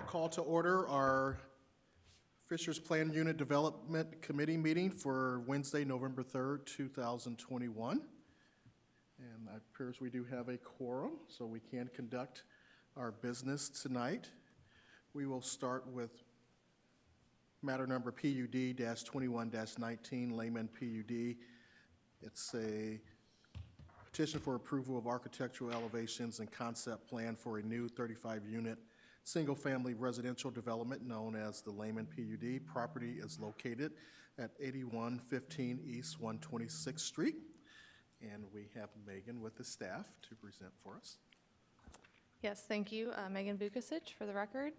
Call to order our Fisher's Plan Unit Development Committee meeting for Wednesday, November 3rd, 2021. And it appears we do have a quorum, so we can conduct our business tonight. We will start with matter number PUD-21-19, Laymen PUD. It's a petition for approval of architectural elevations and concept plan for a new 35-unit single-family residential development known as the Laymen PUD. Property is located at 8115 East 126th Street. And we have Megan with the staff to present for us. Yes, thank you. Megan Vukasic for the record.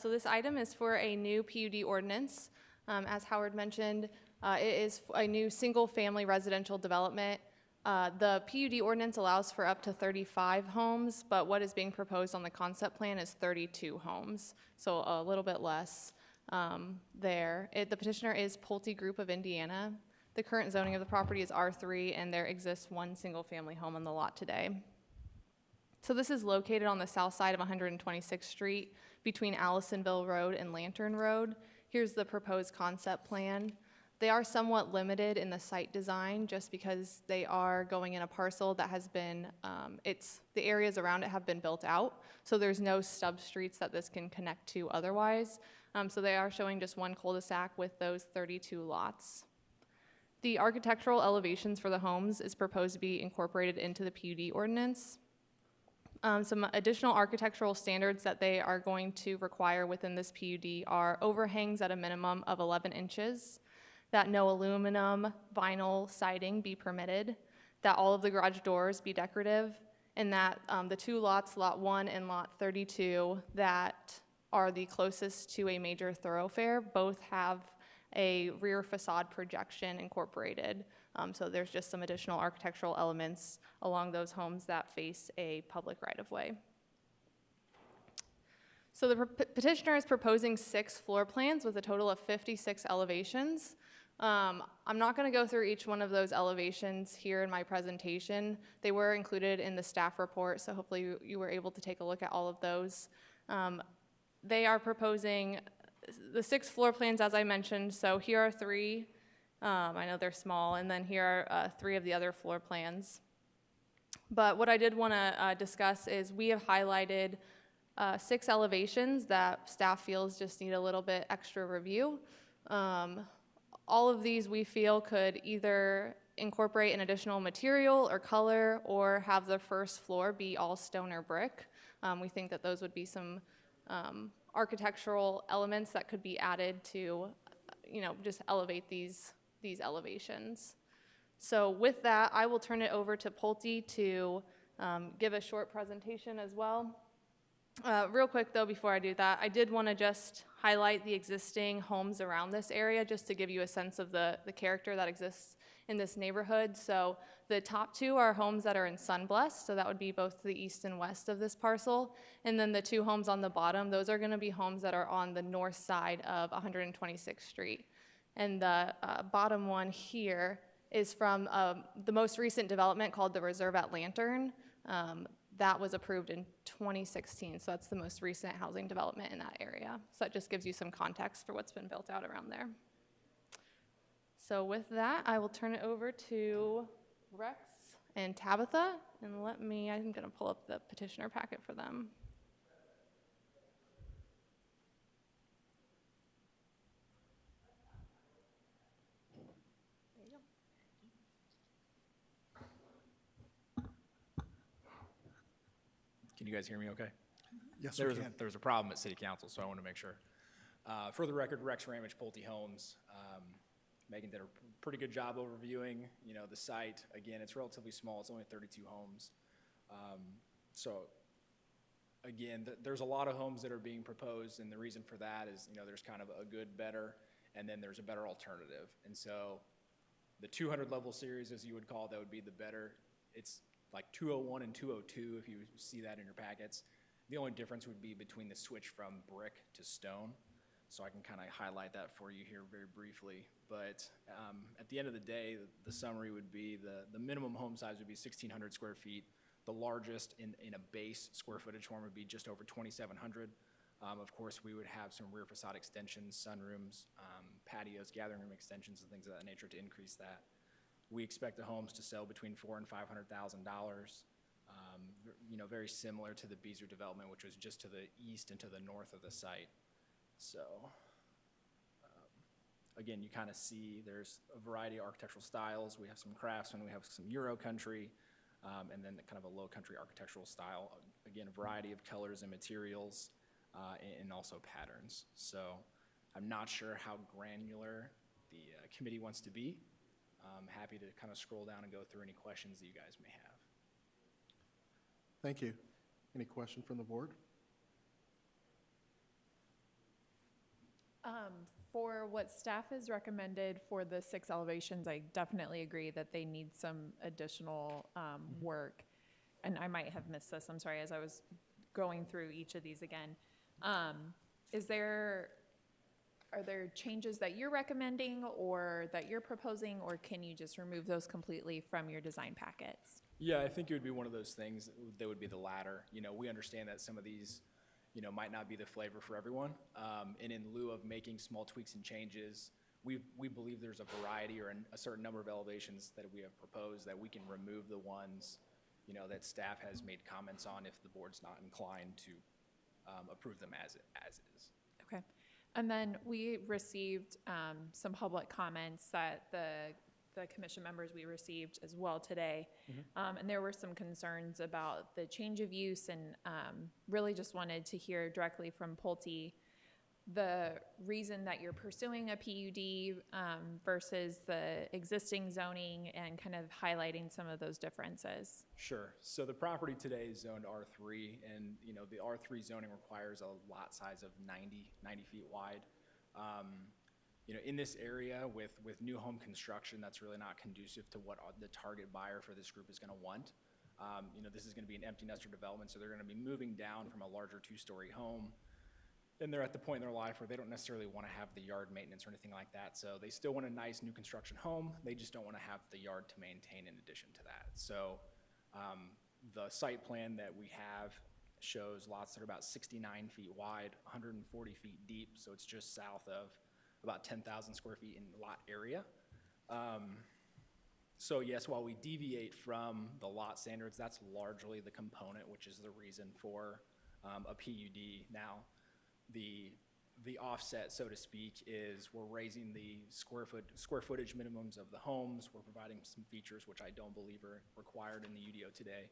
So this item is for a new PUD ordinance. As Howard mentioned, it is a new single-family residential development. The PUD ordinance allows for up to 35 homes, but what is being proposed on the concept plan is 32 homes, so a little bit less there. The petitioner is Polti Group of Indiana. The current zoning of the property is R3, and there exists one single-family home on the lot today. So this is located on the south side of 126th Street between Allisonville Road and Lantern Road. Here's the proposed concept plan. They are somewhat limited in the site design just because they are going in a parcel that has been, the areas around it have been built out, so there's no stub streets that this can connect to otherwise. So they are showing just one cul-de-sac with those 32 lots. The architectural elevations for the homes is proposed to be incorporated into the PUD ordinance. Some additional architectural standards that they are going to require within this PUD are overhangs at a minimum of 11 inches, that no aluminum vinyl siding be permitted, that all of the garage doors be decorative, and that the two lots, lot 1 and lot 32, that are the closest to a major thoroughfare, both have a rear facade projection incorporated. So there's just some additional architectural elements along those homes that face a public right-of-way. So the petitioner is proposing 6 floor plans with a total of 56 elevations. I'm not going to go through each one of those elevations here in my presentation. They were included in the staff report, so hopefully you were able to take a look at all of those. They are proposing the 6 floor plans, as I mentioned. So here are 3. I know they're small, and then here are 3 of the other floor plans. But what I did want to discuss is we have highlighted 6 elevations that staff feels just need a little bit extra review. All of these we feel could either incorporate an additional material or color or have the first floor be all stone or brick. We think that those would be some architectural elements that could be added to, just elevate these elevations. So with that, I will turn it over to Polti to give a short presentation as well. Real quick though, before I do that, I did want to just highlight the existing homes around this area just to give you a sense of the character that exists in this neighborhood. So the top 2 are homes that are in Sunblessed, so that would be both the east and west of this parcel. And then the 2 homes on the bottom, those are going to be homes that are on the north side of 126th Street. And the bottom one here is from the most recent development called the Reserve at Lantern. That was approved in 2016, so that's the most recent housing development in that area. So that just gives you some context for what's been built out around there. So with that, I will turn it over to Rex and Tabitha, and I'm gonna pull up the petitioner packet for them. Can you guys hear me okay? Yes, there we can. was a problem at City Council, so I want to make sure. For the record, Rex Ramage, Polti Homes. Megan did a pretty good job overviewing, the site. Again, it's relatively small. It's only 32 homes. So again, there's a lot of homes that are being proposed, and the reason for that is, there's kind of a good, better, and then there's a better alternative. And so the 200 level series, as you would call, that would be the better. It's like 201 and 202 if you see that in your packets. The only difference would be between the switch from brick to stone. So I can kind of highlight that for you here very briefly. But at the end of the day, the summary would be the minimum home size would be 1,600 square feet. The largest in a base square footage form would be just over 2,700. Of course, we would have some rear facade extensions, sunrooms, patios, gathering room extensions, and things of that nature to increase that. We expect the homes to sell between $400,000 and $500,000. Very similar to the Beazer development, which was just to the east and to the north of the site. So, again, you kind of see there's a variety of architectural styles. We have some craftsmen, we have some Euro country, and then kind of a low country architectural style. Again, a variety of colors and materials, and also patterns. So I'm not sure how granular the committee wants to be. I'm happy to kind of scroll down and go through any questions that you guys may have. Thank you. Any question from the board? For what staff has recommended for the 6 elevations, I definitely agree that they need some additional work. And I might have missed this, I'm sorry, as I was going through each of these again. Are there changes that you're recommending or that you're proposing, or can you just remove those completely from your design packets? Yeah, I think it would be one of those things that would be the latter. We understand that some of these, might not be the flavor for everyone. And in lieu of making small tweaks and changes, we believe there's a variety or a certain number of elevations that we have proposed that we can remove the ones, that staff has made comments on if the board's not inclined to approve them as it is. Okay. And then we received some public comments that the commission members we received as well today. And there were some concerns about the change of use, and really just wanted to hear directly from Polti the reason that you're pursuing a PUD versus the existing zoning, and kind of highlighting some of those differences. Sure. So the property today is zoned R3, and the R3 zoning requires a lot size of 90 feet wide. In this area with new home construction, that's really not conducive to what the target buyer for this group is going to want. This is going to be an empty nester development, so they're going to be moving down from a larger 2-story home. And they're at the point in their life where they don't necessarily want to have the yard maintenance or anything like that. So they still want a nice new construction home. They just don't want to have the yard to maintain in addition to that. So the site plan that we have shows lots that are about 69 feet wide, 140 feet deep. So it's just south of about 10,000 square feet in lot area. So yes, while we deviate from the lot standards, that's largely the component, which is the reason for a PUD. Now, the offset, so to speak, is we're raising the square footage minimums of the homes. We're providing some features which I don't believe are required in the UDO today.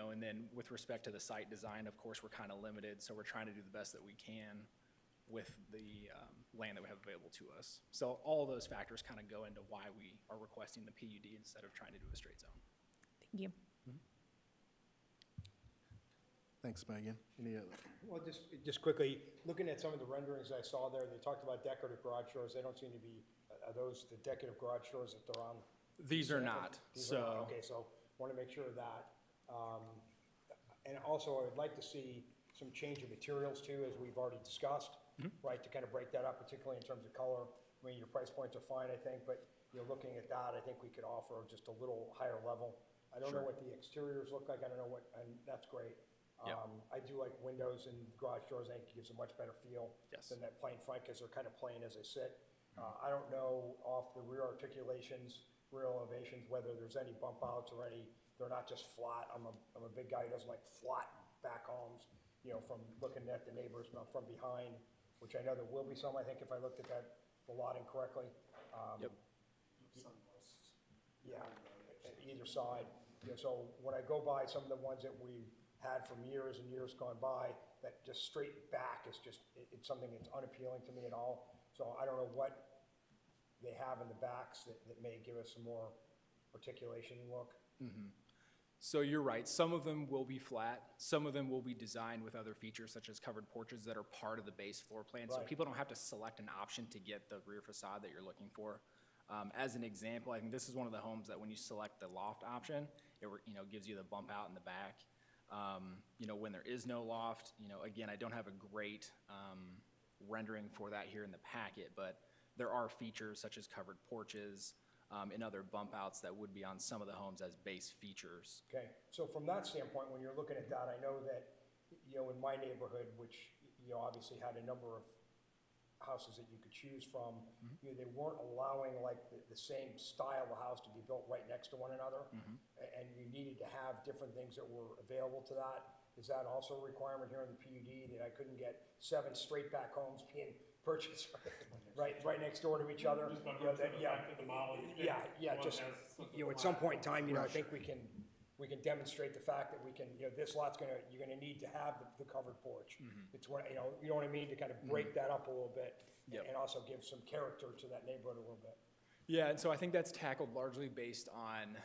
And then with respect to the site design, of course, we're kind of limited, so we're trying to do the best that we can with the land that we have available to us. So all of those factors kind of go into why we are requesting the PUD instead of trying to do a straight zone. Thank you. Thanks, Megan. Any other? Well, just quickly, looking at some of the renderings I saw there, they talked about decorative garage doors. They don't seem to be, are those the decorative garage doors that they're on? These are not. These are not. Okay, so want to make sure of that. And also, I would like to see some change of materials too, as we've already discussed, right, to kind of break that up, particularly in terms of color. I mean, your price points are fine, I think, but looking at that, I think we could offer just a little higher level. I don't know what the exteriors look like. I don't know what, and that's great. I do like windows and garage doors. I think it gives a much better feel than that plain front, because they're kind of plain as they sit. I don't know off the rear articulations, rear elevations, whether there's any bump outs or any, they're not just flat. I'm a big guy who doesn't like flat back homes, from looking at the neighbors from behind, which I know there will be some, I think, if I looked at the lot incorrectly. Yeah, either side. So when I go by some of the ones that we had from years and years gone by, that just straight back is just, it's something that's unappealing to me at all. So I don't know what they have in the backs that may give us some more articulation look. So you're right. Some of them will be flat. Some of them will be designed with other features such as covered porches that are part of the base floor plan. So people don't have to select an option to get the rear facade that you're looking for. As an example, I think this is one of the homes that when you select the loft option, it gives you the bump out in the back. When there is no loft, again, I don't have a great rendering for that here in the packet, but there are features such as covered porches and other bump outs that would be on some of the homes as base features. Okay, so from that standpoint, when you're looking at that, I know that you know, in my neighborhood, which, you know, obviously had a number of houses that you could choose from, you know, they weren't allowing like the same style of house to be built right next to one another. And you needed to have different things that were available to that. Is that also a requirement here in the PUD, that I couldn't get 7 straight back homes being purchased right next door to each other? Just by You know, virtue of the yeah, fact that the model you picked, yeah, one just, has something you know, at some flat. point in time, you know, I think we can demonstrate the fact that we can, you know, this lot's you're gonna need to have the covered porch. It's what, you know what I mean, to kind of break that up a little bit. Yep. And also give some character to that neighborhood a little bit. Yeah, and so I think that's tackled largely based on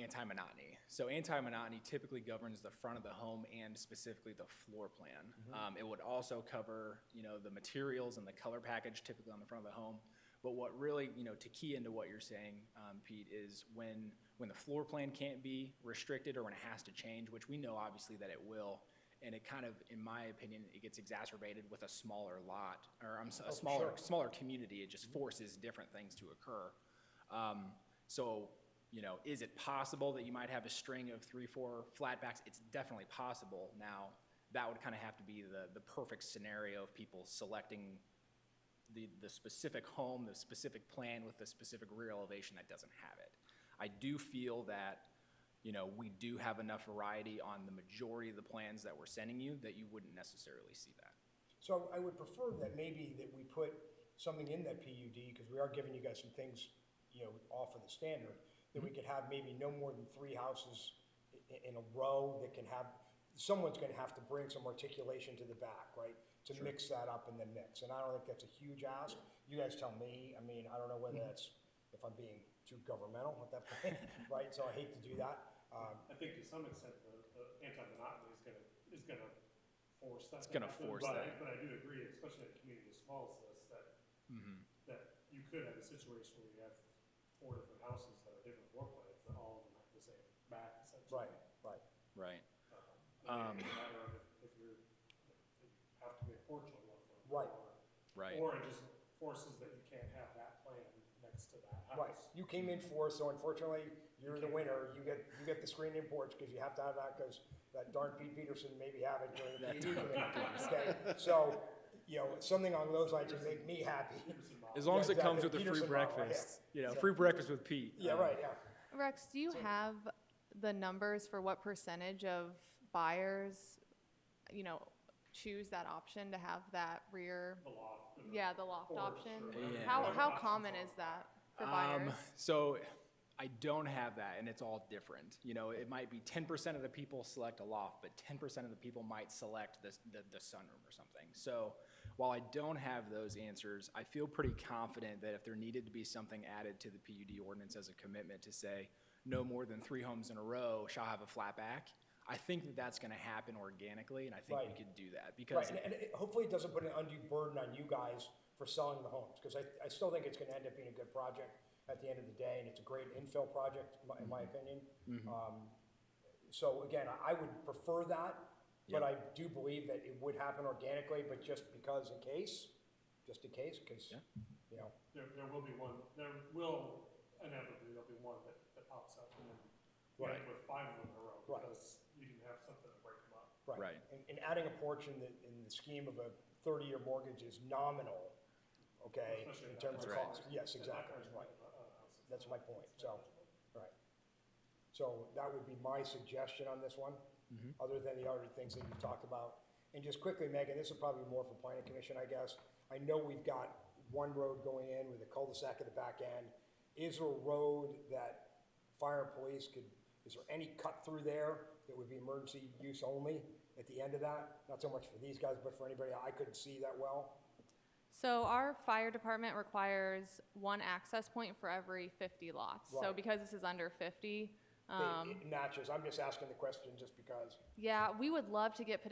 anti-monotony. So anti-monotony typically governs the front of the home and specifically the floor plan. It would also cover, you know, the materials and the color package typically on the front of the home. But what really, you know, to key into what you're saying, Pete, is when the floor plan can't be restricted or when it has to change, which we know obviously that it will, and it kind of, in my opinion, it gets exacerbated with a smaller lot, or a smaller community. It just forces different things to occur. So, you know, is it possible that you might have a string of 3, 4 flatbacks? It's definitely possible. Now, that would kind of have to be the perfect scenario of people selecting the specific home, the specific plan with the specific rear elevation that doesn't have it. I do feel that, you know, we do have enough variety on the majority of the plans that we're sending you that you wouldn't necessarily see that. So I would prefer that maybe that we put something in that PUD, because we are giving you guys some things, you know, off of the standard, that we could have maybe no more than 3 houses in a row that can have, someone's gonna have to bring some articulation to the back, right? To mix that up and then mix. And I don't think that's a huge ask. You guys tell me. I mean, I don't know whether that's, if I'm being too governmental at that point, right? So I hate to do that. I think to some extent, the anti-monotony is gonna force that. It's gonna force that. But I do agree, especially in a community as small as this, that you could have a situation where you have 4 different houses that are different floor plans, that all of them have the same back essentially. Right. Right. Maybe it's a matter of if you have to be a porch on one of them. Right. Right. Or it just forces that you can't have that plan next to that house. Right. You came in 4, so unfortunately, you're the winner. You get the screened-in porch, because you have to have that, because that darn Pete Peterson maybe have it during the PUD committee. Okay, so, you know, something along those lines would make me happy. As long as it comes with exactly. a free Peterson model, breakfast, yeah. you know, So- free breakfast with Pete. Yeah, right, yeah. Rex, do you have the numbers for what percentage of buyers, you know, choose that option to have that rear? The loft. and Yeah, the loft porch option. or whatever. Yeah. How Whatever options common are. is that for buyers? So I don't have that, and it's all different. You know, it might be 10% of the people select a loft, but 10% of the people might select the sunroom or something. So while I don't have those answers, I feel pretty confident that if there needed to be something added to the PUD ordinance as a commitment to say no more than 3 homes in a row shall have a flat back, I think that that's going to happen organically, and I think we Right. could do that because Right, and hopefully it doesn't put an undue burden on you guys for selling the homes, because I still think it's gonna end up being a good project at the end of the day, and it's a great infill project, in my opinion. So again, I would prefer that, but I do believe that it would happen organically, but just because because, you know, There will be one, there will inevitably, there'll be one that pops up and then you Right. end with 5 of them in a row Right. because you didn't have something to break them up. Right. And adding a porch in the scheme of a 30-year mortgage is nominal, okay, Especially in at terms that of price. cost. Yes, At that exactly, price right. point, houses. That's my point, so, right. So that would be my suggestion on this one, other than the other things that you've talked about. And just quickly, Megan, this is probably more for planning commission, I guess. I know we've got one road going in with a cul-de-sac at the back end. Is there a road that fire and police is there any cut through there that would be emergency use only at the end of that? Not so much for these guys, but for anybody, I couldn't see that well. So our fire department requires 1 access point for every 50 lots. So Right. because this is under 50, It matches, I'm just asking the question just because. yeah, we would love to get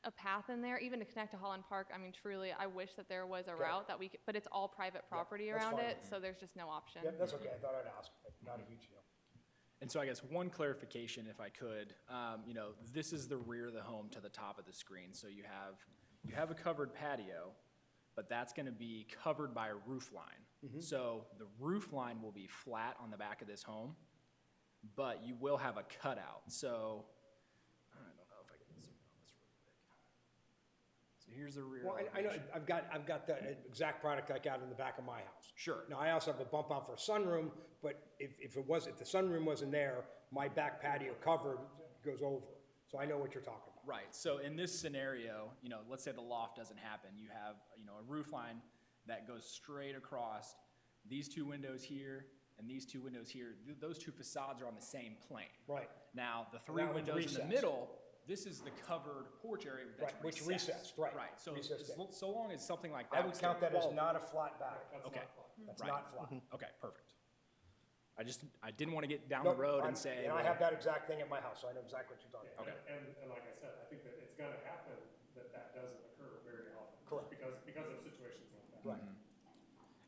a path in there, even to connect to Holland Park. I mean, truly, I wish that there was a Okay. route that we could, but it's all private property that's around fine. it, so there's just no option. Yeah, that's okay, I thought I'd ask, but not a huge deal. And so I guess one clarification, if I could, you know, this is the rear of the home to the top of the screen. So you have a covered patio, but that's going to be covered by a roof line. So the roof line will be flat on the back of this home, but you will have a cutout. So I don't know if I can zoom in on this real So here's the rear Well, I know, elevation. I've got the exact product like out in the back of my house. Sure. Now, I also have a bump out for a sunroom, but if the sunroom wasn't there, my back patio cover goes over. So I know what you're talking about. Right, so in this scenario, let's say the loft doesn't happen, you have, a roof line that goes straight across these two windows here and these two windows here. Those two facades are on the same plane. Right. Now, the three That one's windows in the recessed. middle, this is the covered porch area that's Right, which recessed. recessed, right, Right, so recessed in. so long as something like that I would was still count that as qual- not a flat back. Okay, That's right. not flat. okay, perfect. I didn't want to get down the Nope, road I'm- and say, And I well, have that exact thing at my house, so I know exactly what you're talking about. Okay. And like I said, I think that it's gonna happen that doesn't occur very often. just Correct. Because of situations like that. Right.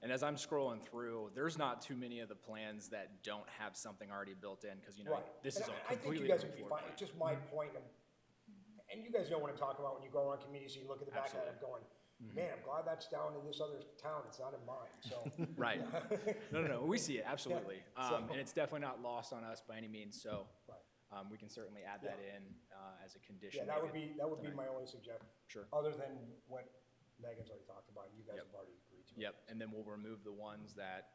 and as I'm scrolling through, there's not too many of the plans that don't have something already built in, because, Right. this And is a I think completely you guys different would be floor fine. plan. It's just my point of, and you guys know what I'm talking about when you go around communities, you look at the back of it going, man, I'm glad that's down in this other town, it's not in mine, so. Right. No, we see it, absolutely. so- And it's definitely not lost on us by any means, so Right. we can certainly add that in as a Yeah, condition. that would maybe be tonight. my only suggestion. Sure. Other than what Megan's already talked about, and you guys Yep. have already agreed to. Yep, and then we'll remove the ones that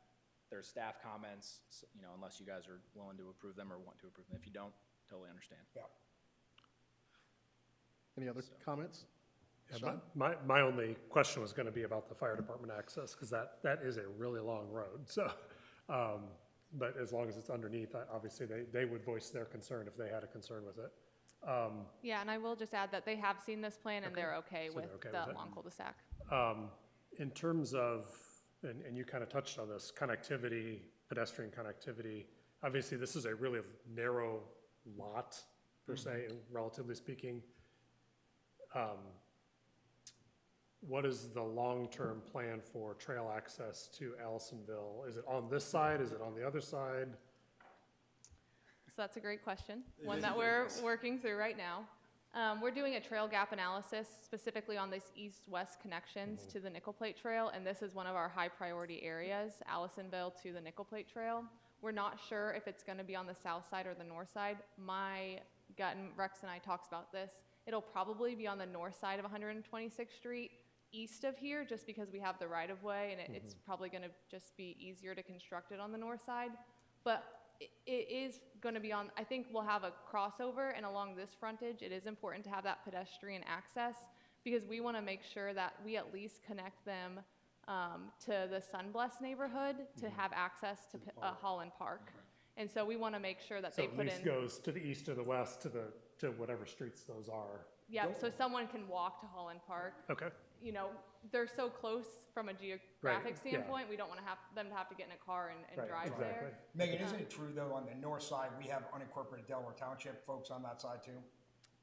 there's staff comments, unless you guys are willing to approve them or want to approve them. If you don't, totally understand. Yeah. Any other comments? Yeah, Sean? my only question was going to be about the fire department access, because that is a really long road, so, but as long as it's underneath, obviously, they would voice their concern if they had a concern with it. Yeah, and I will just add that they have seen this plan and they're okay So with they're okay the with it. long cul-de-sac. In terms of, and you kind of touched on this, connectivity, pedestrian connectivity, obviously, this is a really narrow lot, per se, relatively speaking. What is the long-term plan for trail access to Allisonville? Is it on this side? Is it on the other side? So that's a great question, one that we're working through right now. We're doing a trail gap analysis specifically on these east-west connections to the Nickel Plate Trail, and this is one of our high-priority areas, Allisonville to the Nickel Plate Trail. We're not sure if it's gonna be on the south side or the north side. My gut, and Rex and I talked about this, it'll probably be on the north side of 126th Street, east of here, just because we have the right-of-way, and it's probably gonna just be easier to construct it on the north side. But it is gonna be on, I think we'll have a crossover, and along this frontage, it is important to have that pedestrian access, because we wanna make sure that we at least connect them to the Sunblest neighborhood to have access to Holland Park. And so we wanna make sure that So they at put least in, goes to the east or the west, to whatever streets those are. yep, so someone can walk to Holland Park. Okay, They're so close from a geographic yeah. standpoint, we don't want to have them to have to get in a car and Right, drive exactly. there. Megan, isn't it true, though, on the north side, we have unincorporated Delaware Township folks on that side, too?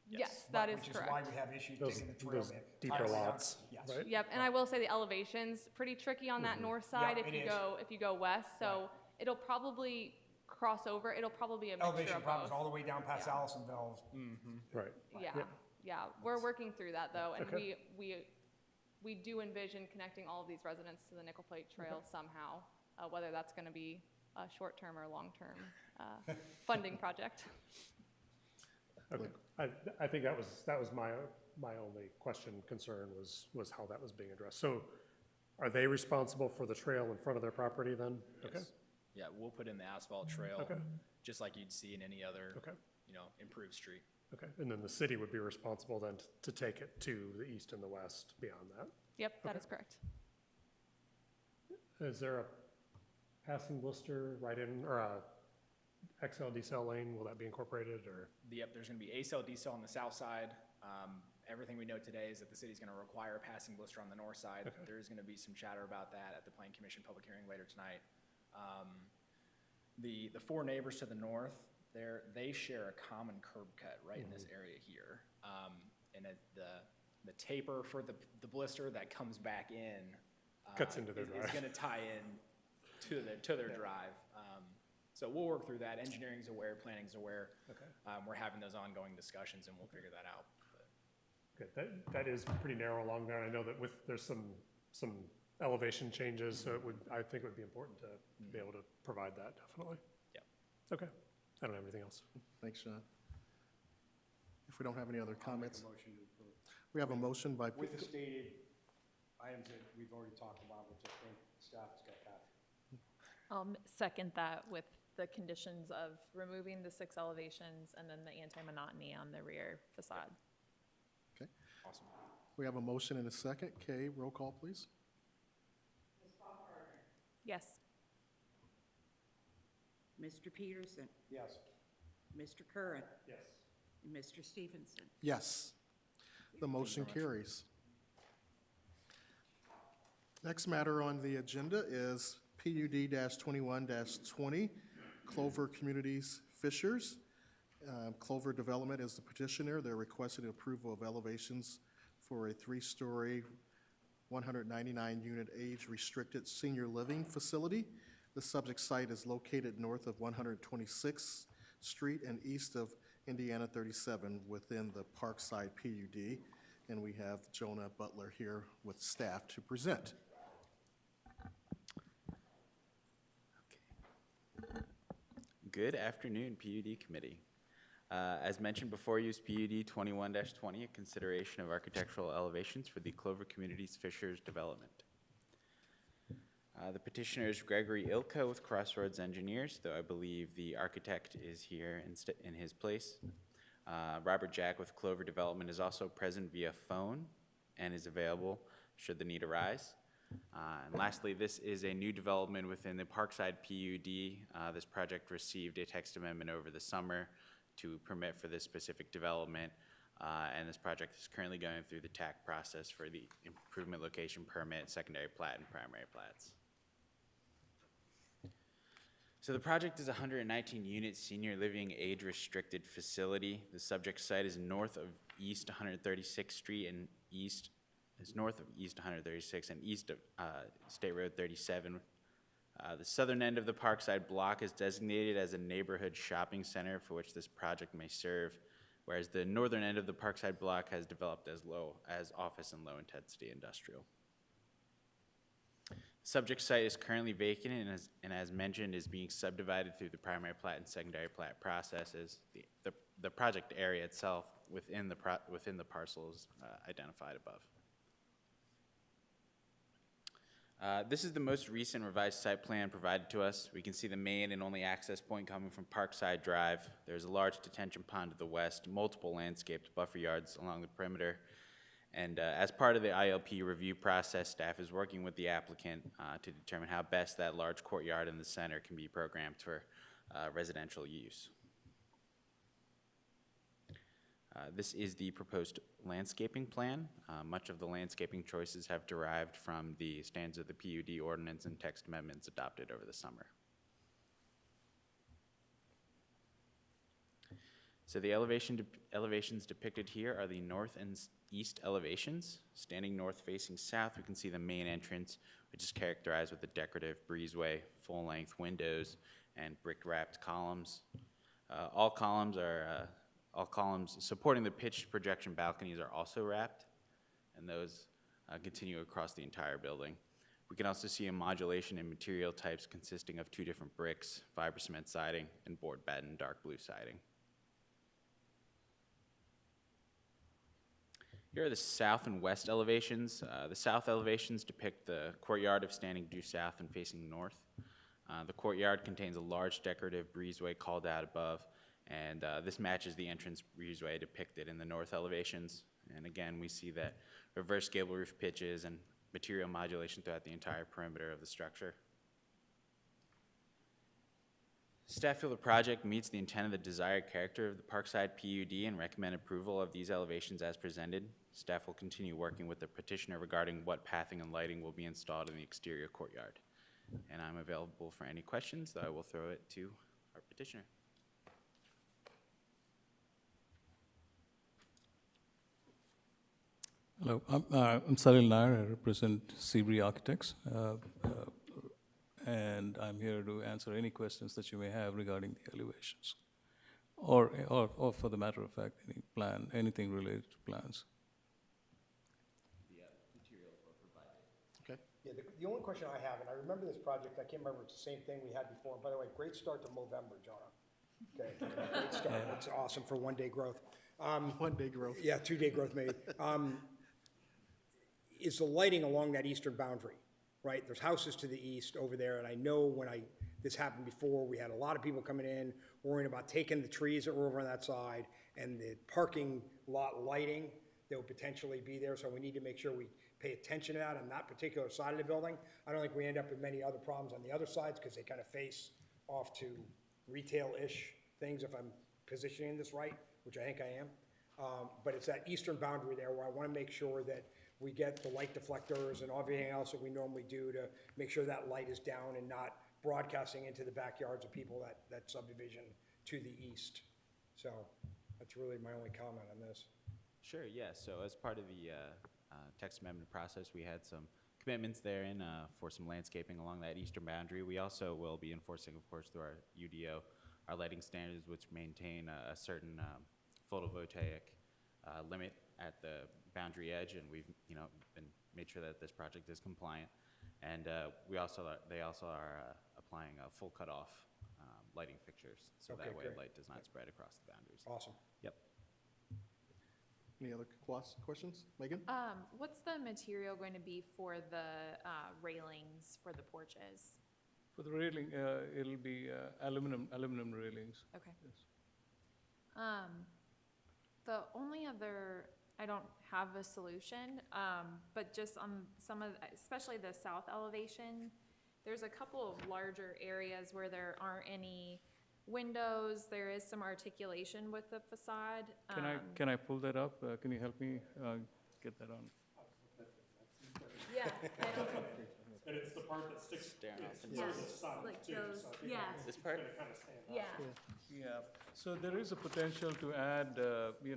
Yes, that is Which is why correct. we have issues Those- taking the trail those in. deeper entirely down. lots, Yes. right? Yep, and I will say the elevation's pretty tricky on that north side Yeah, if it you is. go, if you go west, so it'll probably cross over, it'll probably be a mixture Elevation of problems all both. the way down past Yeah. Allisonville. Right. Yeah, we're working through that though, and Okay. we do envision connecting all of these residents to the Nickel Plate Trail somehow, whether that's gonna be a short-term or long-term, funding project. Okay, I think that was my only question, concern was how that was being addressed. So are they responsible for the trail in front of their property then? Okay, Yes. Yeah, we'll put in the asphalt trail, Okay. just like you'd see in any other, okay, improved street. okay. And then the city would be responsible then to take it to the east and the west beyond that. Yep, that is correct. Is there a passing blister right in, or a XL decel lane? Will that be incorporated, or? Yep, there's gonna be ACell, decel on the south side. Everything we know today is that the city's gonna require a passing blister on the north side. Okay. There is gonna be some chatter about that at the Plan Commission public hearing later tonight. The four neighbors to the north, they share a common curb cut right in this area here. And the taper for the blister that comes back in. Cuts into their is drive. gonna tie in to their drive. So we'll work through that. Engineering's aware, planning's aware. Okay. We're having those ongoing discussions and we'll figure that out. Okay, that is pretty narrow along there. I know that there's some elevation changes, so I think it would be important to be able to provide that, definitely. Yep. Okay, I don't have anything else. Thanks, Sean. If we don't have any other comments, We have a motion by, with the stated items that we've already talked about, which I think staff has got captured. I'll second that with the conditions of removing the 6 elevations and then the anti-monotony on the rear facade. okay. Awesome. We have a motion and a second. Kay, roll call, please. Yes. Mr. Peterson, Yes. Mr. Curran, Yes. and Mr. Stevenson. Yes. The motion carries. Next matter on the agenda is PUD-21-20, Clover Communities Fishers. Clover Development is the petitioner. They're requesting approval of elevations for a 3-story, 199-unit age-restricted senior living facility. The subject site is located north of 126th Street and east of Indiana 37 within the Parkside PUD. And we have Jonah Butler here with staff to present. Good afternoon, PUD Committee. As mentioned before you is PUD 21-20, a consideration of architectural elevations for the Clover Communities Fishers development. The petitioner is Gregory Ilka with Crossroads Engineers, though I believe the architect is here in his place. Robert Jack with Clover Development is also present via phone and is available should the need arise. And lastly, this is a new development within the Parkside PUD. This project received a text amendment over the summer to permit for this specific development, and this project is currently going through the TAC process for the improvement location permit, secondary plat, and primary plats. So the project is a 119-unit senior living age-restricted facility. The subject site is north of East 136th Street and east is north of East 136 and east of State Road 37. The southern end of the Parkside block is designated as a neighborhood shopping center for which this project may serve, whereas the northern end of the Parkside block has developed as office and low-intensity industrial. The subject site is currently vacant and as mentioned, is being subdivided through the primary plat and secondary plat processes. The project area itself within the parcels identified above. This is the most recent revised site plan provided to us. We can see the main and only access point coming from Parkside Drive. There's a large detention pond to the west, multiple landscaped buffer yards along the perimeter. And as part of the ILP review process, staff is working with the applicant to determine how best that large courtyard in the center can be programmed for residential use. This is the proposed landscaping plan. Much of the landscaping choices have derived from the standards of the PUD ordinance and text amendments adopted over the summer. So the elevations depicted here are the north and east elevations. Standing north facing south, we can see the main entrance, which is characterized with a decorative breezeway, full-length windows, and brick-wrapped columns. All columns supporting the pitched projection balconies are also wrapped, and those continue across the entire building. We can also see a modulation in material types consisting of 2 different bricks, fiber cement siding, and board batten dark blue siding. Here are the south and west elevations. The south elevations depict the courtyard of standing due south and facing north. The courtyard contains a large decorative breezeway called out above, and this matches the entrance breezeway depicted in the north elevations. And again, we see that reverse gable roof pitches and material modulation throughout the entire perimeter of the structure. Staff feel the project meets the intent of the desired character of the Parkside PUD and recommend approval of these elevations as presented. Staff will continue working with the petitioner regarding what pathing and lighting will be installed in the exterior courtyard. And I'm available for any questions, though I will throw it to our petitioner. Hello, I'm Salil Nair. I represent Sibri Architects, and I'm here to answer any questions that you may have regarding the elevations, or for the matter of fact, anything related to plans. Okay. Yeah, the only question I have, and I remember this project, I can't remember if it's the same thing we had before. By the way, great start to Movember, Jonah. Okay, great start. That's awesome for one-day growth. One-day growth. Yeah, 2-day growth maybe. Is the lighting along that eastern boundary, right? There's houses to the east over there, and I know when this happened before, we had a lot of people coming in worrying about taking the trees that were over on that side and the parking lot lighting that would potentially be there, so we need to make sure we pay attention to that on that particular side of the building. I don't think we end up with many other problems on the other sides, because they kind of face off to retail-ish things, if I'm positioning this right, which I think I am. But it's that eastern boundary there where I want to make sure that we get the light deflectors and everything else that we normally do to make sure that light is down and not broadcasting into the backyards of people, that subdivision to the east. So that's really my only comment on this. Sure, yeah, so as part of the text amendment process, we had some commitments therein for some landscaping along that eastern boundary. We also will be enforcing, of course, through our UDO, our lighting standards, which maintain a certain photovoltaic limit at the boundary edge, and we've made sure that this project is compliant. And they also are applying a full cutoff lighting fixtures, so Okay, that way great. light does not spread across the boundaries. Awesome. Yep. Any other questions? Megan? What's the material going to be for the railings for the porches? For the railing, it'll be aluminum railings. Okay. Yes. The only other, I don't have a solution, but just on some of, especially the south elevation, there's a couple of larger areas where there aren't any windows. There is some articulation with the facade. Can I pull that up? Can you help me get that on? Yeah. And it's the part that sticks, Staring off it's into where the the sun like too, those- so I think yeah. This part? it's gonna kind of stand out. Yeah. Yeah, so there is a potential to add,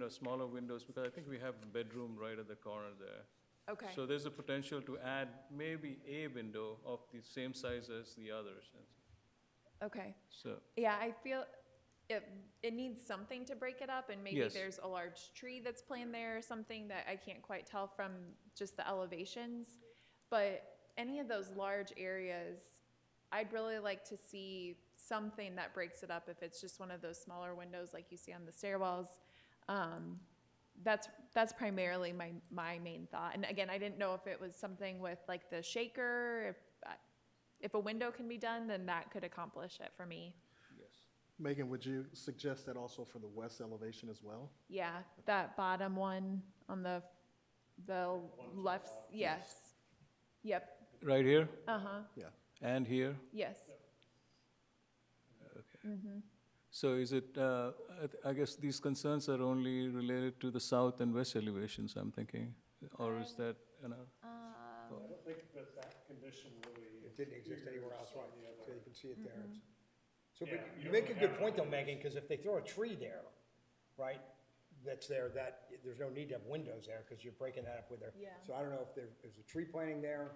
smaller windows, because I think we have a bedroom right at the corner there. Okay. So there's a potential to add maybe a window of the same size as the others. Okay. So, Yeah, I feel it needs something to break it up, and maybe Yes. there's a large tree that's planted there or something that I can't quite tell from just the elevations. But any of those large areas, I'd really like to see something that breaks it up. If it's just one of those smaller windows like you see on the stairwells, that's primarily my main thought. And again, I didn't know if it was something with like the shaker. If a window can be done, then that could accomplish it for me. yes. Megan, would you suggest that also for the west elevation as well? Yeah, that bottom one on the left. Yes. Yep. Right here Yeah. and here? Yes. So is it, I guess these concerns are only related to the south and west elevations, I'm thinking? Or is that, I don't think that condition really. It didn't exist anywhere else, right? appears on the other- So you can see it there. So, Yeah, but you you don't make a really good have point though, that Megan, because if they throw a tree there, right, that's there, that, there's no need to have windows there, because you're breaking that up with their. Yeah. So I don't know if there's a tree planting there.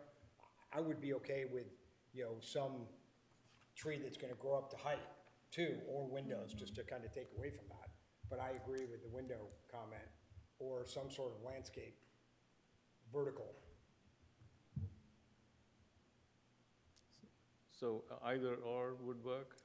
I would be okay with, some tree that's gonna grow up to height too, or windows, just to kind of take away from that. But I agree with the window comment, or some sort of landscape, vertical. so either or would work?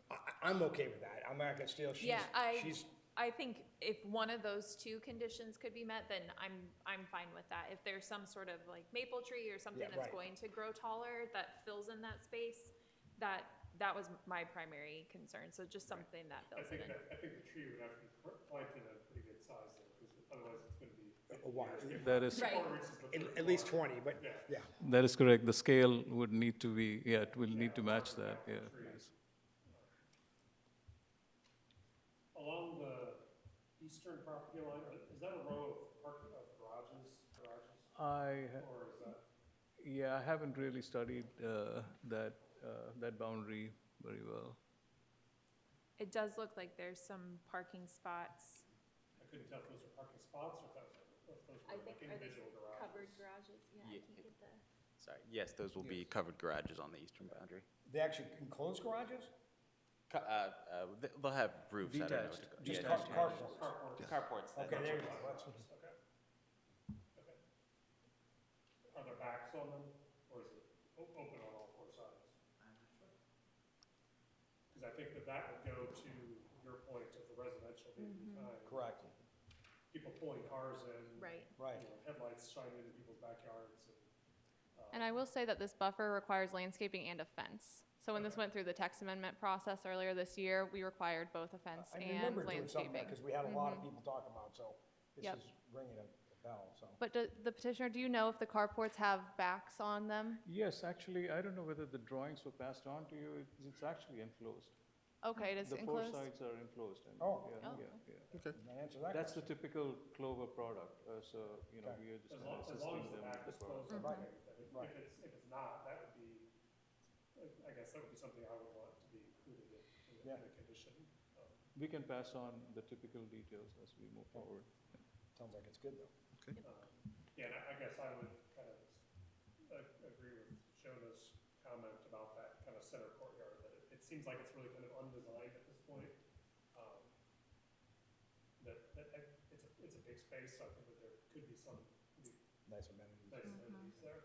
I'm okay with that. I'm not gonna steal, Yeah, she's, I think if one of those two conditions could be met, then I'm fine with that. If there's some sort of like maple tree or something Yeah, that's right. going to grow taller that fills in that space, that was my primary concern. So just something that I fills it think in. I think the tree would have to be planted at a pretty good size though, because otherwise it's gonna be. a while. That is, Right. Before it reaches the third At least floor. 20, but, yeah. that is correct. The scale would need to be, it will need to match that, yeah. Yes. Along the eastern property line, is that a row of garages, or is that? Yeah, I haven't really studied that boundary very well. It does look like there's some parking spots. I couldn't tell if those are parking spots or if those were like individual garages. covered garages? Yeah, I Yeah. can get the. Sorry, yes, those will be covered garages on the eastern boundary. They actually enclosed garages? They'll have roofs, I don't know. what to call- Just yeah, carports? Carports. Okay, there you go. That's- Okay. Are there backs on them, or is it open on all four sides? Because I think that would go to your point of the residential being behind. Correct. people pulling cars in. Right. Right. You know, headlights shining into people's backyards and. And I will say that this buffer requires landscaping and a fence. So when this went through the text amendment process earlier this year, we required both a fence I and remember doing something landscaping. because we had a lot of people talking about, so this Yep. is ringing a bell, so. But the petitioner, do you know if the carports have backs on them? Yes, actually, I don't know whether the drawings were passed on to you. It's actually enclosed. Okay, it is The four enclosed? sides are enclosed. And Oh. yeah, Oh. yeah. Okay. That answers that That's the question. typical Clover product, so, you know, Okay. we are just As kind of long as assisting the them back with is the product. closed, Right. okay. If Right. it's not, that would be, I guess that would be something I would want to be included in Yeah. the condition. We can pass on the typical details as we move forward. Sounds like it's good, though. Yeah, and I guess I would kind of agree with Shona's comment about that kind of center courtyard, that it seems like it's really kind of undesigned at this point. It's a big space, so I think that there could be some pretty Nice amenities. nice amenities there.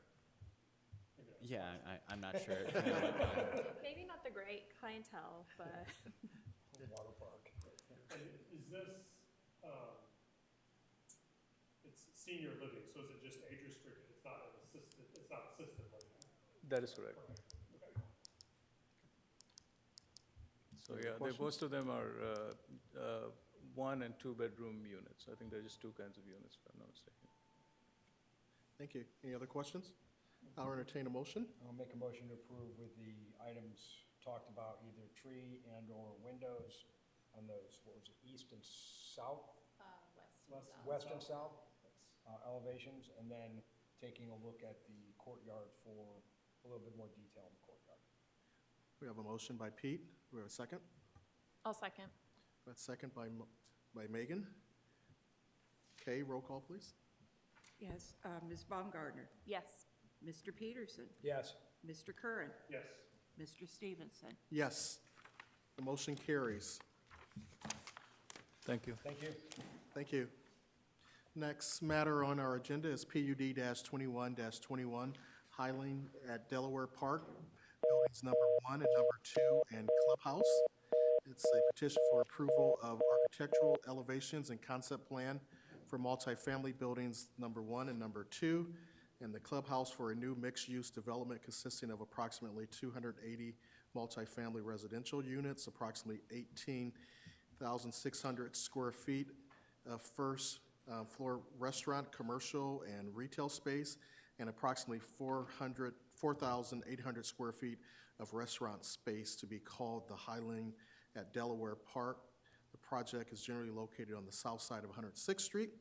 Maybe not Yeah, spots. I'm not sure. Maybe not the great clientele, but. Water park. And is this, it's senior living, so is it just age restricted? It's not assisted living? That is correct. Okay. So, yeah, most of them are 1 and 2 bedroom units. I think they're just 2 kinds of units, if I'm not mistaken. Thank you. Any other questions? I'll entertain a motion. I'll make a motion to approve with the items talked about, either tree and/or windows on those, what was it, east and south, west and south elevations, and then taking a look at the courtyard for a little bit more detail in the courtyard. We have a motion by Pete. Do we have a second? I'll second. We have a second by Megan. Kay, roll call, please. Yes, Ms. Baumgartner, Yes. Mr. Peterson, Yes. Mr. Curran, Yes. Mr. Stevenson. Yes. The motion carries. Thank you. Thank you. Thank you. Next matter on our agenda is PUD-21-21, Highline at Delaware Park, buildings number 1 and number 2, and clubhouse. It's a petition for approval of architectural elevations and concept plan for multifamily buildings number 1 and number 2, and the clubhouse for a new mixed-use development consisting of approximately 280 multifamily residential units, approximately 18,600 square feet of first floor restaurant, commercial, and retail space, and approximately 4,800 square feet of restaurant space to be called the Highline at Delaware Park. The project is generally located on the south side of 106th Street,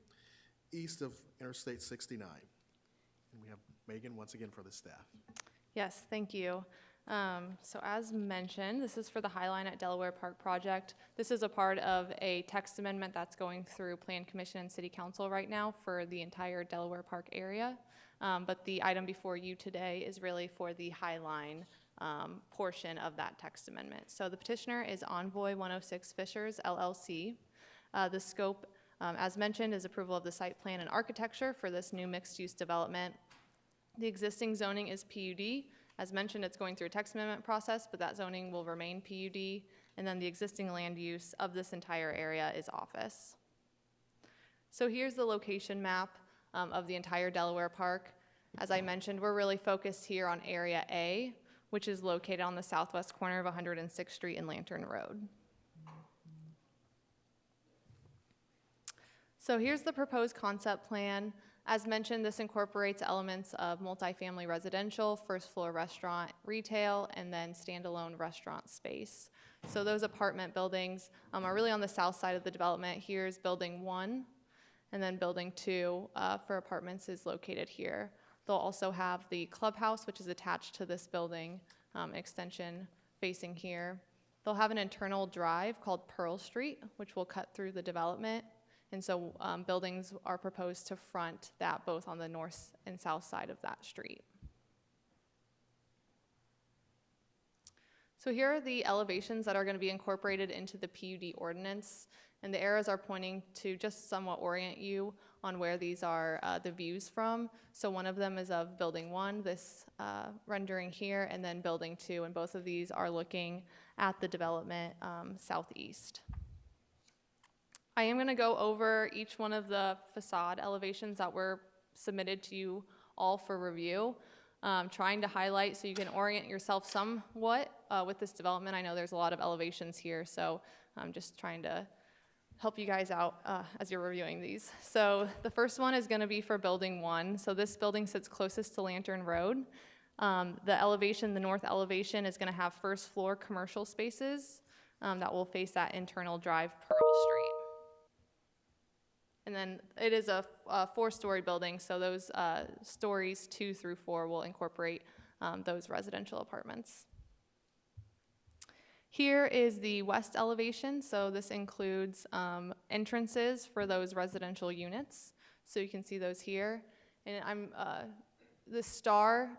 east of Interstate 69. And we have Megan once again for the staff. Yes, thank you. So as mentioned, this is for the Highline at Delaware Park project. This is a part of a text amendment that's going through Plan Commission and City Council right now for the entire Delaware Park area. But the item before you today is really for the Highline portion of that text amendment. So the petitioner is Envoy 106 Fishers LLC. The scope, as mentioned, is approval of the site plan and architecture for this new mixed-use development. The existing zoning is PUD. As mentioned, it's going through a text amendment process, but that zoning will remain PUD. And then the existing land use of this entire area is office. So here's the location map of the entire Delaware Park. As I mentioned, we're really focused here on Area A, which is located on the southwest corner of 106th Street and Lantern Road. So here's the proposed concept plan. As mentioned, this incorporates elements of multifamily residential, first floor restaurant, retail, and then standalone restaurant space. So those apartment buildings are really on the south side of the development. Here's building 1, and then building 2 for apartments is located here. They'll also have the clubhouse, which is attached to this building extension facing here. They'll have an internal drive called Pearl Street, which will cut through the development. And so buildings are proposed to front that both on the north and south side of that street. So here are the elevations that are going to be incorporated into the PUD ordinance. And the arrows are pointing to just somewhat orient you on where these are the views from. So one of them is of building 1, this rendering here, and then building 2. And both of these are looking at the development southeast. I am going to go over each one of the facade elevations that were submitted to you all for review, trying to highlight so you can orient yourself somewhat with this development. I know there's a lot of elevations here, so I'm just trying to help you guys out as you're reviewing these. So the first one is going to be for Building 1. So this building sits closest to Lantern Road. The elevation, the north elevation, is going to have first floor commercial spaces that will face that internal drive Pearl Street. And then it is a 4-story building, so those stories 2 through 4 will incorporate those residential apartments. Here is the west elevation, so this includes entrances for those residential units. So you can see those here. And the star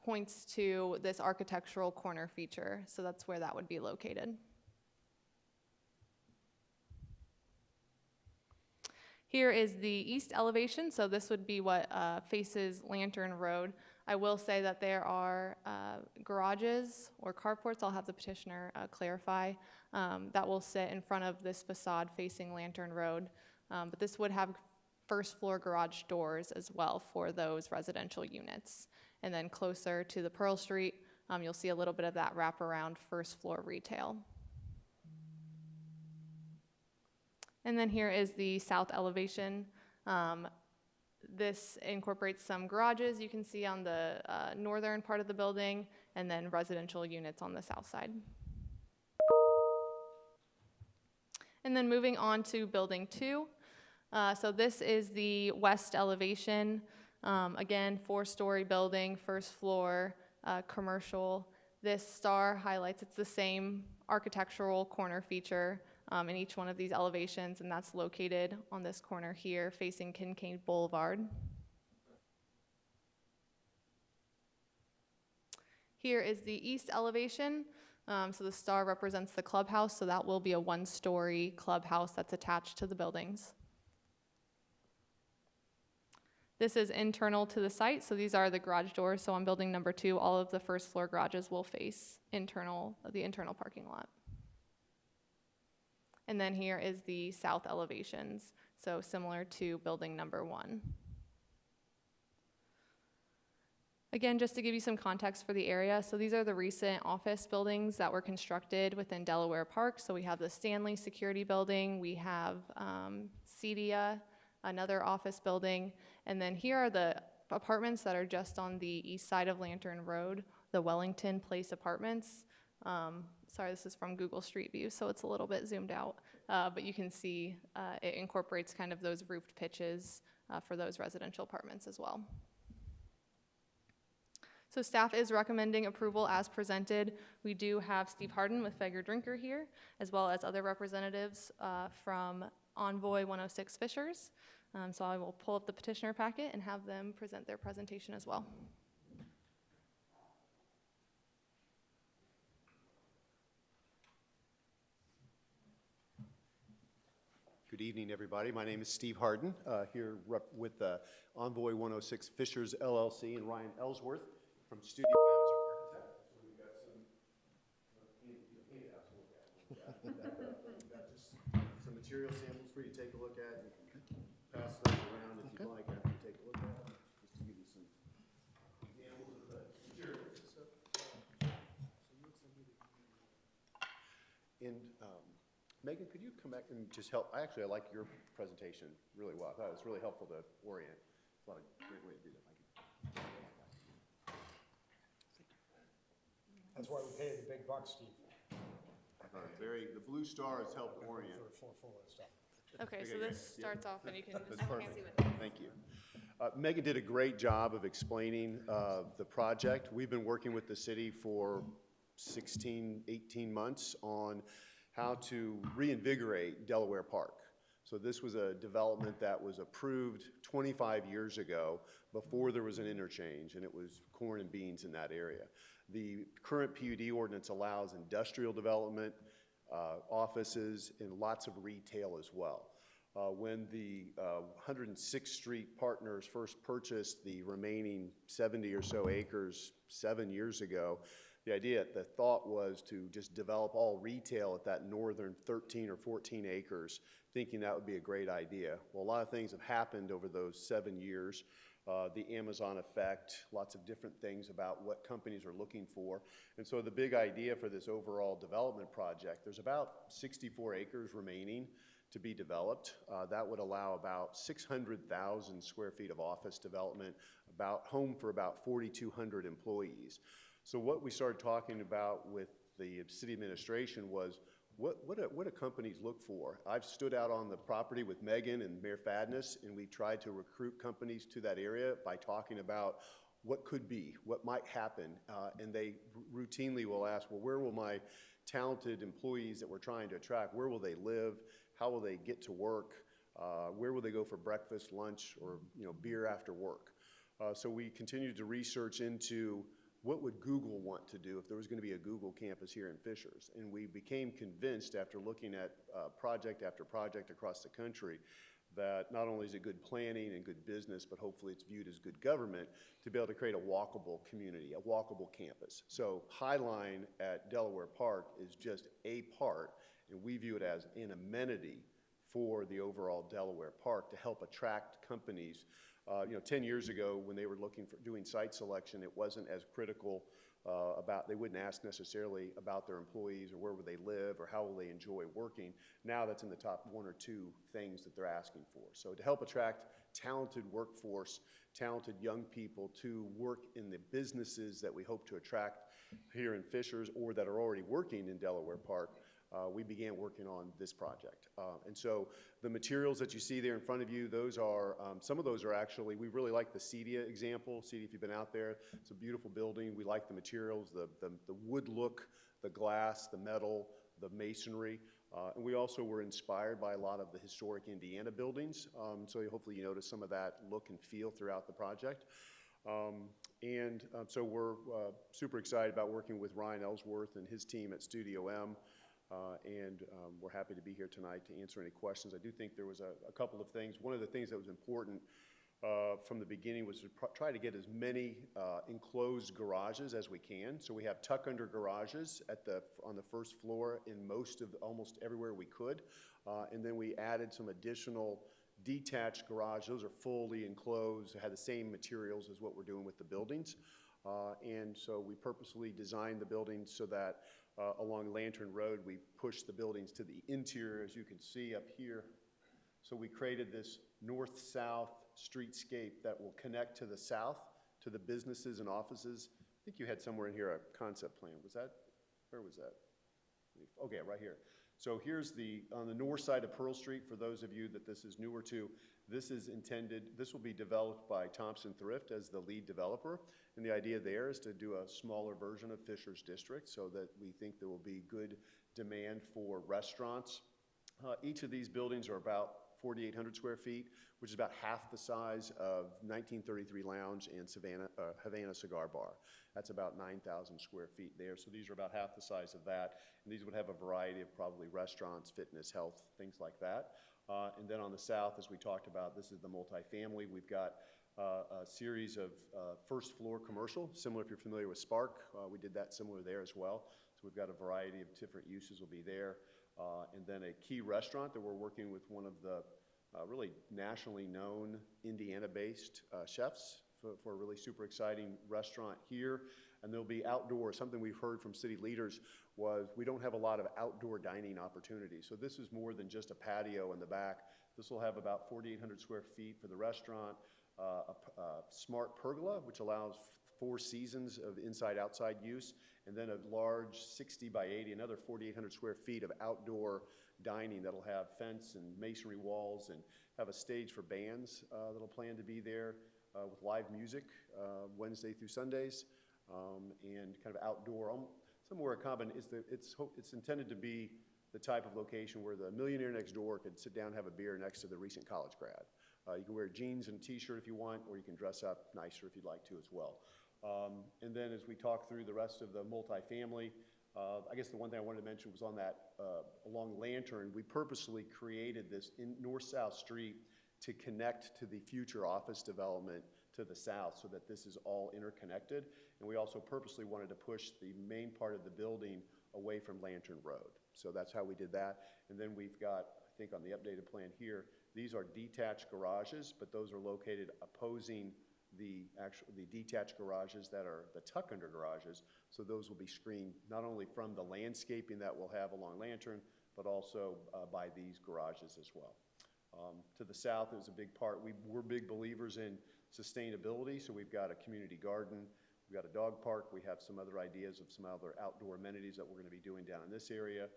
points to this architectural corner feature, so that's where that would be located. Here is the east elevation, so this would be what faces Lantern Road. I will say that there are garages or carports, I'll have the petitioner clarify, that will sit in front of this facade facing Lantern Road. But this would have first floor garage doors as well for those residential units. And then closer to the Pearl Street, you'll see a little bit of that wraparound first floor retail. And then here is the south elevation. This incorporates some garages you can see on the northern part of the building, and then residential units on the south side. And then moving on to Building 2. So this is the west elevation. Again, 4-story building, first floor, commercial. This star highlights it's the same architectural corner feature in each one of these elevations, and that's located on this corner here facing Kincaid Boulevard. Here is the east elevation. So the star represents the clubhouse, so that will be a 1-story clubhouse that's attached to the buildings. This is internal to the site, so these are the garage doors. So on building number 2, all of the first floor garages will face the internal parking lot. And then here is the south elevations, so similar to building number 1. Again, just to give you some context for the area, so these are the recent office buildings that were constructed within Delaware Park. So we have the Stanley Security Building, we have CEDIA, another office building, and then here are the apartments that are just on the east side of Lantern Road, the Wellington Place Apartments. Sorry, this is from Google Street View, so it's a little bit zoomed out, but you can see it incorporates kind of those roofed pitches for those residential apartments as well. So staff is recommending approval as presented. We do have Steve Harden with Fager Drinker here, as well as other representatives from Envoy 106 Fishers. So I will pull up the petitioner packet and have them present their presentation as well. Good evening, everybody. My name is Steve Harden, here with Envoy 106 Fishers LLC and Ryan Ellsworth from Studio Architects. So we've got some handouts to look at. We've got just some material samples for you to take a look at. You can pass those around if you'd like after you take a look at them, just to give you some examples of the materials. And Megan, could you come back and just help? I like your presentation really well. I thought it was really helpful to orient. It's a lot of great way to do that. That's why we pay the big bucks, Steve. The blue star has helped orient. For that stuff. Okay, so this starts off and you can just That's perfect. Thank you. Megan did a great job of explaining the project. We've been working with the city for 16, 18 months on how to reinvigorate Delaware Park. So this was a development that was approved 25 years ago before there was an interchange, and it was corn and beans in that area. The current PUD ordinance allows industrial development, offices, and lots of retail as well. When the 106th Street partners first purchased the remaining 70 or so acres 7 years ago, The thought was to just develop all retail at that northern 13 or 14 acres, thinking that would be a great idea. Well, a lot of things have happened over those 7 years. The Amazon effect, lots of different things about what companies are looking for. And so the big idea for this overall development project, there's about 64 acres remaining to be developed. That would allow about 600,000 square feet of office development, about home for about 4,200 employees. So what we started talking about with the city administration was, what do companies look for? I've stood out on the property with Megan and Mayor Fadness, and we tried to recruit companies to that area by talking about what could be, what might happen. And they routinely will ask, well, where will my talented employees that we're trying to attract, where will they live? How will they get to work? Where will they go for breakfast, lunch, or beer after work? So we continued to research into what would Google want to do if there was going to be a Google campus here in Fishers. And we became convinced after looking at project after project across the country that not only is it good planning and good business, but hopefully it's viewed as good government to be able to create a walkable community, a walkable campus. So Highline at Delaware Park is just a part, and we view it as an amenity for the overall Delaware Park to help attract companies. 10 years ago when they were looking for doing site selection, it wasn't as critical they wouldn't ask necessarily about their employees or where would they live or how will they enjoy working. Now that's in the top 1 or 2 things that they're asking for. So to help attract talented workforce, talented young people to work in the businesses that we hope to attract here in Fishers or that are already working in Delaware Park, we began working on this project. And so the materials that you see there in front of you, those are, some of those are actually, we really like the CEDIA example. CEDIA, if you've been out there, it's a beautiful building. We like the materials, the wood look, the glass, the metal, the masonry. And we also were inspired by a lot of the historic Indiana buildings. So hopefully you notice some of that look and feel throughout the project. So we're super excited about working with Ryan Ellsworth and his team at Studio M. We're happy to be here tonight to answer any questions. I do think there was a couple of things. One of the things that was important from the beginning was to try to get as many enclosed garages as we can. So we have tuck-under garages on the first floor in almost everywhere we could. And then we added some additional detached garages. Those are fully enclosed, had the same materials as what we're doing with the buildings. And so we purposely designed the buildings so that along Lantern Road, we pushed the buildings to the interior, as you can see up here. So we created this north-south streetscape that will connect to the south, to the businesses and offices. I think you had somewhere in here a concept plan. Where was that? Okay, right here. So here's on the north side of Pearl Street, for those of you that this is newer to, this will be developed by Thompson Thrift as the lead developer. And the idea there is to do a smaller version of Fishers District so that we think there will be good demand for restaurants. Each of these buildings are about 4,800 square feet, which is about half the size of 1933 Lounge and Havana Cigar Bar. That's about 9,000 square feet there. So these are about half the size of that. And these would have a variety of probably restaurants, fitness, health, things like that. And then on the south, as we talked about, this is the multifamily. We've got a series of first floor commercial, similar if you're familiar with Spark. We did that similar there as well. So we've got a variety of different uses will be there. And then a key restaurant that we're working with one of the really nationally known Indiana-based chefs for a really super exciting restaurant here. And there'll be outdoor. Something we've heard from city leaders was we don't have a lot of outdoor dining opportunities. So this is more than just a patio in the back. This will have about 4,800 square feet for the restaurant, a smart pergola, which allows 4 seasons of inside-outside use, and then a large 60 by 80, another 4,800 square feet of outdoor dining that'll have fence and masonry walls and have a stage for bands that'll plan to be there with live music Wednesday through Sundays, and kind of outdoor, somewhere it's intended to be the type of location where the millionaire next door could sit down and have a beer next to the recent college grad. You can wear jeans and a t-shirt if you want, or you can dress up nicer if you'd like to as well. And then as we talk through the rest of the multifamily, I guess the one thing I wanted to mention was on that, along Lantern, we purposely created this north-south street to connect to the future office development to the south so that this is all interconnected. And we also purposely wanted to push the main part of the building away from Lantern Road. So that's how we did that. And then we've got, I think on the updated plan here, these are detached garages, but those are located opposing the detached garages that are the tuck-under garages. So those will be screened not only from the landscaping that we'll have along Lantern, but also by these garages as well. To the south is a big part. We're big believers in sustainability, so we've got a community garden, we've got a dog park, we have some other ideas of some other outdoor amenities that we're going to be doing down in this area,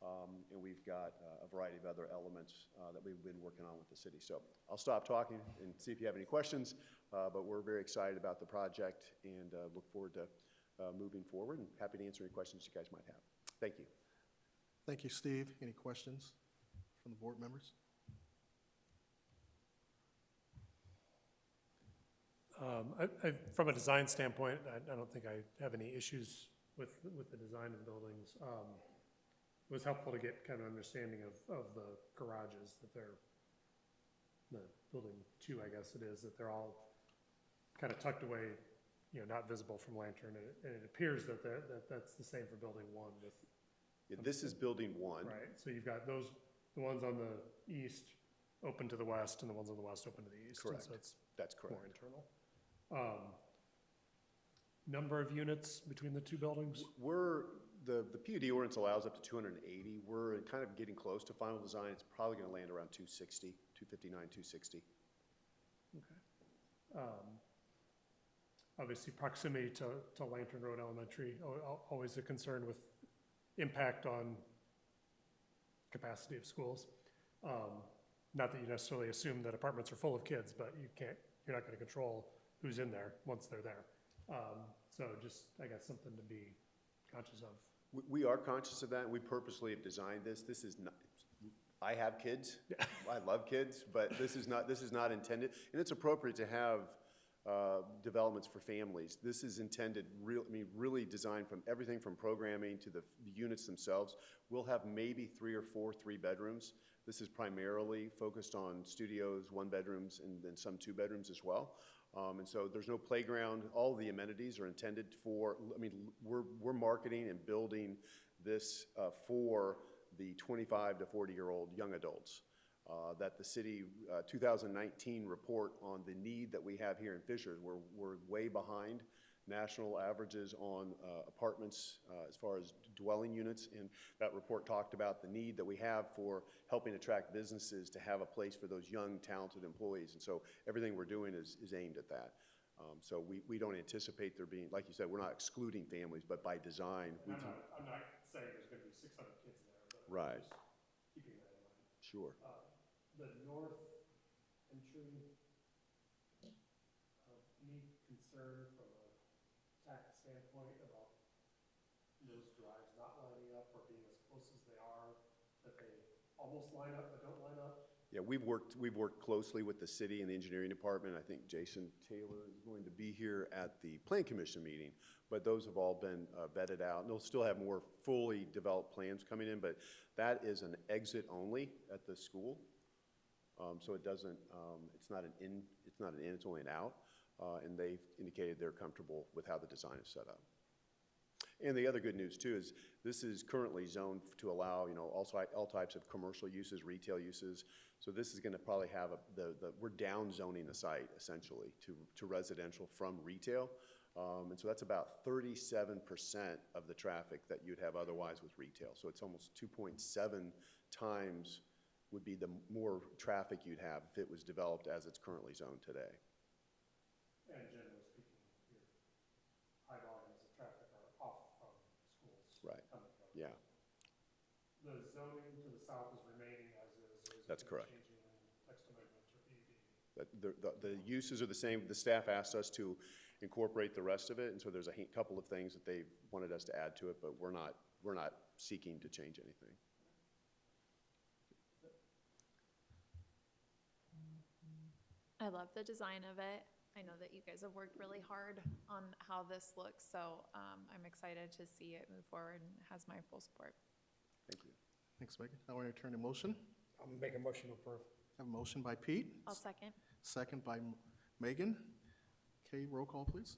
and we've got a variety of other elements that we've been working on with the city. So I'll stop talking and see if you have any questions, but we're very excited about the project and look forward to moving forward, and happy to answer any questions you guys might have. Thank you. Thank you, Steve. Any questions from the board members? From a design standpoint, I don't think I have any issues with the design of the buildings. It was helpful to get kind of understanding of the garages, that they're, the building 2, I guess it is, that they're all kind of tucked away, you know, not visible from Lantern. And it appears that that's the same for building 1 with. Yeah, this is building 1. Right, so you've got those, the ones on the east open to the west, and the ones on the west open to the east. Correct. And so it's That's correct. more internal. Number of units between the 2 buildings? The PUD ordinance allows up to 280. We're kind of getting close to final design. It's probably going to land around 260, 259, 260. Okay. Obviously, proximity to Lantern Road Elementary, always a concern with impact on capacity of schools. Not that you necessarily assume that apartments are full of kids, but you're not going to control who's in there once they're there. So just, I guess, something to be conscious of. We are conscious of that, and we purposely have designed this. This is not, I have kids. I love kids, but this is not intended, and it's appropriate to have developments for families. This is intended, really designed from everything from programming to the units themselves. We'll have maybe 3 or 4 3-bedrooms. This is primarily focused on studios, 1-bedrooms, and then some 2-bedrooms as well. And so there's no playground. All the amenities are intended for, we're marketing and building this for the 25 to 40-year-old young adults. That the city 2019 report on the need that we have here in Fishers, we're way behind national averages on apartments as far as dwelling units, and that report talked about the need that we have for helping attract businesses to have a place for those young, talented employees, and so everything we're doing is aimed at that. So we don't anticipate there being, like you said, we're not excluding families, but by design. I'm not saying there's going to be 600 kids there, but Right. just keeping that in mind. Sure. The north entry, any concern from a tax standpoint about those drives not lining up or being as close as they are, that they almost line up but don't line up? Yeah, we've worked closely with the city and the engineering department. I think Jason Taylor is going to be here at the Plan Commission meeting, but those have all been vetted out. And they'll still have more fully developed plans coming in, but that is an exit only at the school. So it doesn't, it's not an in, it's only an out. And they've indicated they're comfortable with how the design is set up. And the other good news too is this is currently zoned to allow, all types of commercial uses, retail uses. So this is going to probably have we're down zoning the site essentially to residential from retail. And so that's about 37% of the traffic that you'd have otherwise with retail. So it's almost 2.7 times would be the more traffic you'd have if it was developed as it's currently zoned today. And generally speaking, your high volumes of traffic are off from schools. Right. Coming from. Yeah. The zoning to the south is remaining as is. Or is That's it correct. changing in text amendment or PUD? The uses are the same. The staff asked us to incorporate the rest of it, and so there's a couple of things that they wanted us to add to it, but we're not seeking to change anything. I love the design of it. I know that you guys have worked really hard on how this looks, so I'm excited to see it move forward and has my full support. Thank you. Thanks, Megan. I want to return a motion. I'm gonna make a motion to approve. I have a motion by Pete. I'll second. Second by Megan. Okay, roll call, please.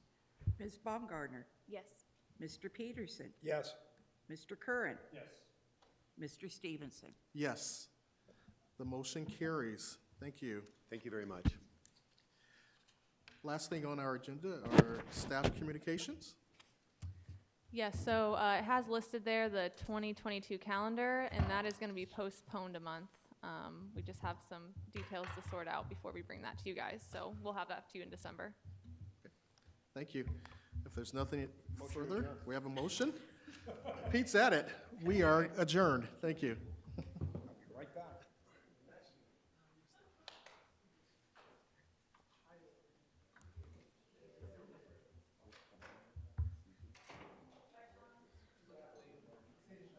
Ms. Baumgartner, Yes. Mr. Peterson, Yes. Mr. Curran, Yes. Mr. Stevenson. Yes. The motion carries. Thank you. Thank you very much. Last thing on our agenda are staff communications. Yes, so it has listed there the 2022 calendar, and that is going to be postponed a month. We just have some details to sort out before we bring that to you guys, so we'll have that to you in December. Thank you. If there's nothing further, we have a motion. Pete's at it. We are adjourned. Thank you.